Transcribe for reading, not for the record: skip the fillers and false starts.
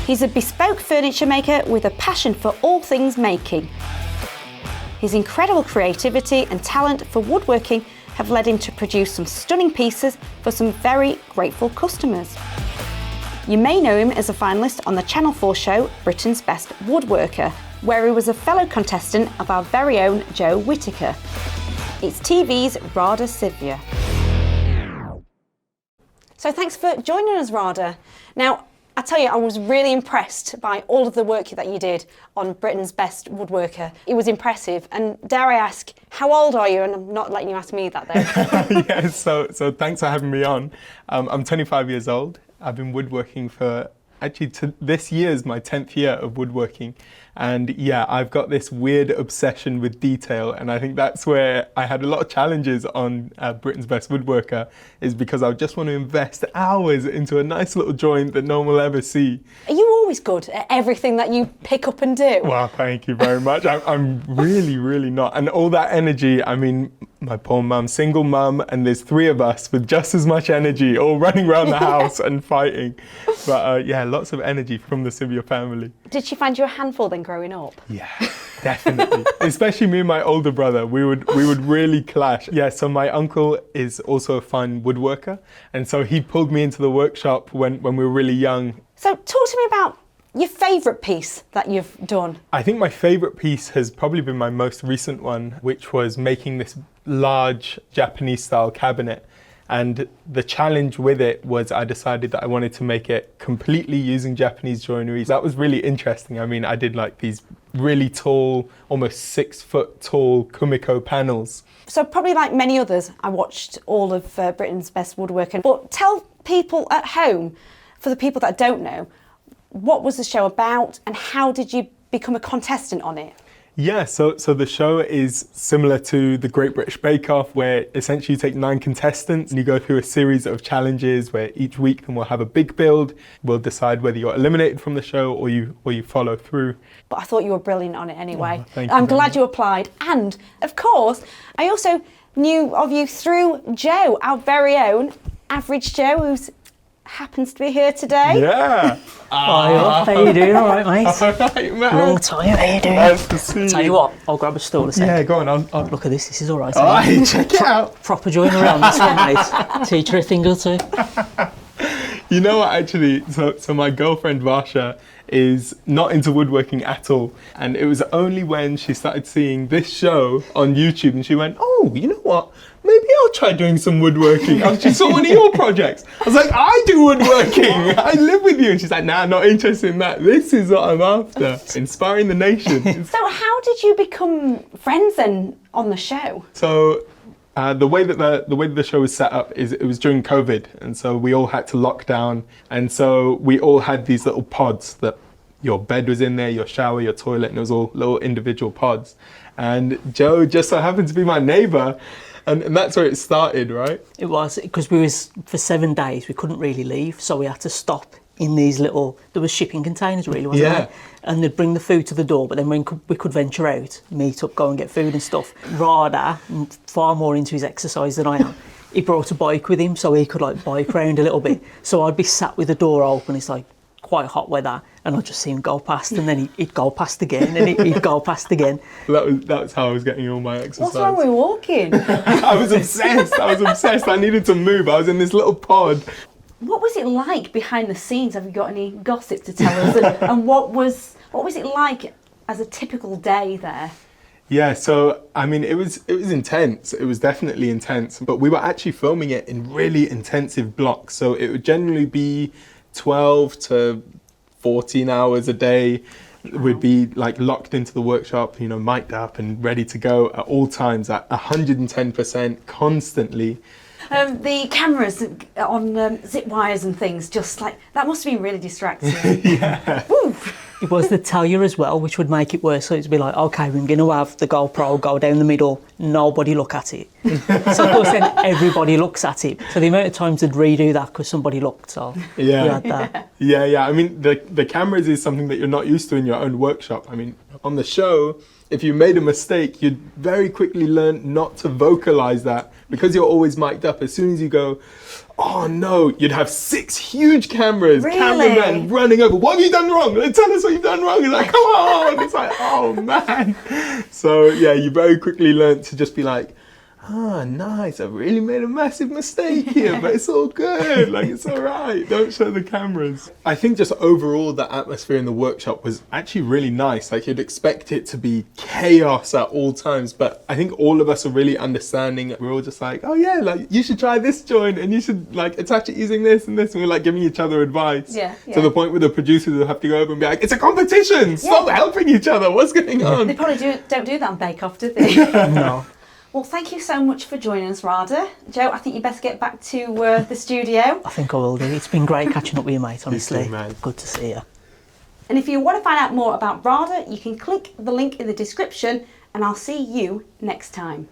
He's a bespoke furniture maker with a passion for all things making. His incredible creativity and talent for woodworking have led him to produce some stunning pieces for some very grateful customers. You may know him as a finalist on the Channel 4 show Britain's Best Woodworker, where he was a fellow contestant of our very own Joe Whittaker. It's TV's Radha Sivyer. So thanks for joining us, Radha. Now, I tell you, I was really impressed by all of the work that you did on Britain's Best Woodworker. It was impressive. And dare I ask, how old are you? And I'm not letting you ask me that though. Yeah, so thanks for having me on. I'm 25 years old. I've been woodworking for, this year's my 10th year of woodworking. And yeah, I've got this weird obsession with detail, and I think that's where I had a lot of challenges on Britain's Best Woodworker, is because I just want to invest hours into a nice little joint that no one will ever see. Are you always good at everything that you pick up and do? Well, thank you very much. I'm really, really not. And all that energy, I mean, my poor mum, single mum, and there's 3 of us with just as much energy, all running around the house and fighting. But yeah, lots of energy from the Sivyer family. Did she find you a handful then growing up? Yeah, definitely. Especially me and my older brother, we would really clash. Yeah, so my uncle is also a fine woodworker, and so he pulled me into the workshop when we were really young. So talk to me about your favourite piece that you've done. I think my favourite piece has probably been my most recent one, which was making this large Japanese style cabinet. And the challenge with it was I decided that I wanted to make it completely using Japanese joinery. That was really interesting. I mean, I did like these really tall, almost 6 foot tall kumiko panels. So probably like many others, I watched all of Britain's Best Woodworking. But tell people at home, for the people that don't know, what was the show about and how did you become a contestant on it? Yeah, so the show is similar to the Great British Bake Off, where essentially you take 9 contestants and you go through a series of challenges where each week then we'll have a big build. We'll decide whether you're eliminated from the show or you follow through. But I thought you were brilliant on it anyway. Oh, thank you. I'm glad you applied. And of course, I also knew of you through Joe, our very own Average Joe, who's happens to be here today. Yeah. Hi, how you doing? All right, mate? All right, man. Long time. How you doing? Nice to see you. Tell you what, I'll grab a stool a sec. Yeah, go on. I'll... Look at this. This is all right. All right, check it out. Proper join around this one, mate. Teach her a thing or two. You know what, actually, so my girlfriend Varsha is not into woodworking at all. And it was only when she started seeing this show on YouTube and she went, oh, you know what? Maybe I'll try doing some woodworking. She saw one of your projects. I was like, I do woodworking. I live with you. And she's like, nah, not interested in that. This is what I'm after. Inspiring the nation. So how did you become friends then on the show? So the way that the show was set up is it was during COVID, and so we all had to lock down, and so we all had these little pods that your bed was in there, your shower, your toilet, and it was all little individual pods. And Joe just so happened to be my neighbour, and that's where it started, right? It was because we was for 7 days we couldn't really leave, so we had to stop in these little. There was shipping containers, really, wasn't there? And they'd bring the food to the door, but then when we could venture out, meet up, go and get food and stuff. Radha, far more into his exercise than I am, he brought a bike with him so he could like bike around a little bit. So I'd be sat with the door open, it's like quite hot weather, and I'd just see him go past, and then he'd go past again, and he'd go past again. That's how I was getting all my exercise. What's wrong with walking? I was obsessed. I needed to move. I was in this little pod. What was it like behind the scenes? Have you got any gossip to tell us? And what was it like as a typical day there? Yeah, so I mean, it was intense. It was definitely intense, but we were actually filming it in really intensive blocks. So it would generally be 12 to 14 hours a day. We'd be like locked into the workshop, you know, mic'd up and ready to go at all times at 110% constantly. The cameras on zip wires and things, just like, that must have been really distracting. Yeah. Woo. It was the tellure as well, which would make it worse. So it'd be like, okay, we're going to have the GoPro go down the middle, nobody look at it. So of course then everybody looks at it. So the amount of times they'd redo that because somebody looked, so yeah. we had that. Yeah. I mean, the cameras is something that you're not used to in your own workshop. I mean, on the show, if you made a mistake, you'd very quickly learn not to vocalize that because you're always mic'd up. As soon as you go, oh no, you'd have 6 huge cameras, Really? cameramen running over. What have you done wrong? Tell us what you've done wrong. It's like, come on. It's like, oh man. So yeah, you very quickly learnt to just be like, oh, nice, I've really made a massive mistake here, but it's all good, like it's all right, don't show the cameras. I think just overall the atmosphere in the workshop was actually really nice. Like you'd expect it to be chaos at all times, but I think all of us are really understanding. We're all just like, oh yeah, like you should try this joint and you should like attach it using this and this, and we're like giving each other advice. Yeah. To the point where the producers will have to go over and be like, it's a competition, stop helping each other, what's going on? They probably don't do that on Bake Off, do they? No. Well, thank you so much for joining us, Radha. Joe, I think you best get back to the studio. I think I will do. It's been great catching up with you, mate, honestly. You too, man. Good to see you. And if you want to find out more about Radha, you can click the link in the description, and I'll see you next time.